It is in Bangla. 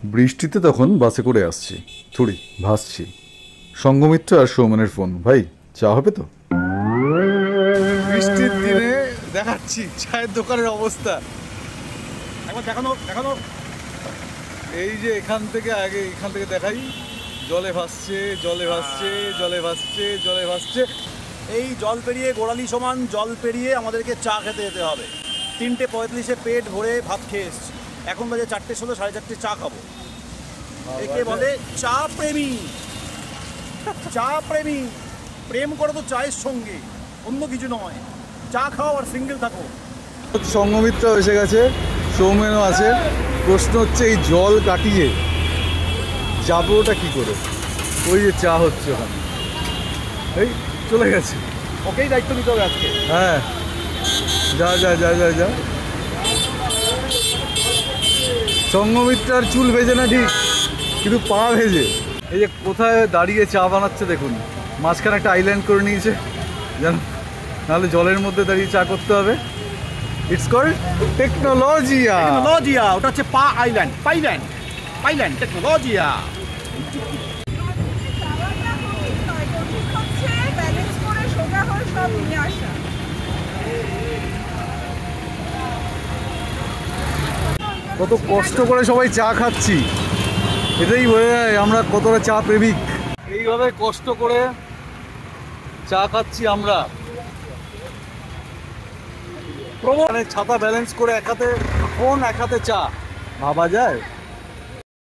বৃষ্টিতে তখন বাসে করে আসছি, থুড়ি ভাসছি। সঙ্গমিত্র আর সৌমেনের ফোন, ভাই চা হবে তো? বৃষ্টির দিনে দেখাচ্ছি চায়ের দোকানের অবস্থা। একবার দেখানো দেখানো, এই যে এখান থেকে দেখাই, জলে ভাসছে জলে ভাসছে জলে ভাসছে জলে ভাসছে। এই জল পেরিয়ে গোড়ালি সমান জল পেরিয়ে আমাদেরকে চা খেতে যেতে হবে। 3:35 পেট ভরে ভাত খেয়ে এসছি, এখন বাজে 4:16, 4:30 চা খাবো। একে বলে চা প্রেমী। চা প্রেমী, প্রেম করো তো চায়ের সঙ্গে, অন্য কিছু নয়। চা খাও আর সিঙ্গেল থাকো। সঙ্গমিত্র এসে গেছে, সৌমেনও আছে। প্রশ্ন হচ্ছে এই জল কাটিয়ে যাবো ওটা কী করে? ওই যে চা হচ্ছে ওখানে, এই চলে গেছে। ওকেই দায়িত্ব নিতে হবে আজকে। হ্যাঁ, যা যা যা যা যা। সঙ্গমিত্রার চুল ভেজে না ঠিক, কিন্তু পা ভেজে। এই যে কোথায় দাঁড়িয়ে চা বানাচ্ছে দেখুন, মাঝখানে একটা আইল্যান্ড করে নিয়েছে যেন, নাহলে জলের মধ্যে দাঁড়িয়ে চা করতে হবে। It's called টেকনোলজিয়া। টেকনোলজিয়া, ওটা হচ্ছে পা আইল্যান্ড, পাইল্যান্ড, পাইল্যান্ড টেকনোলজিয়া। কত কষ্ট করে সবাই চা খাচ্ছি, এটাই বোঝা যায় আমরা কতটা চা প্রেমিক। এইভাবে কষ্ট করে চা খাচ্ছি আমরা। ছাতা ব্যালেন্স করে এক হাতে ফোন এক হাতে চা, ভাবা যায়?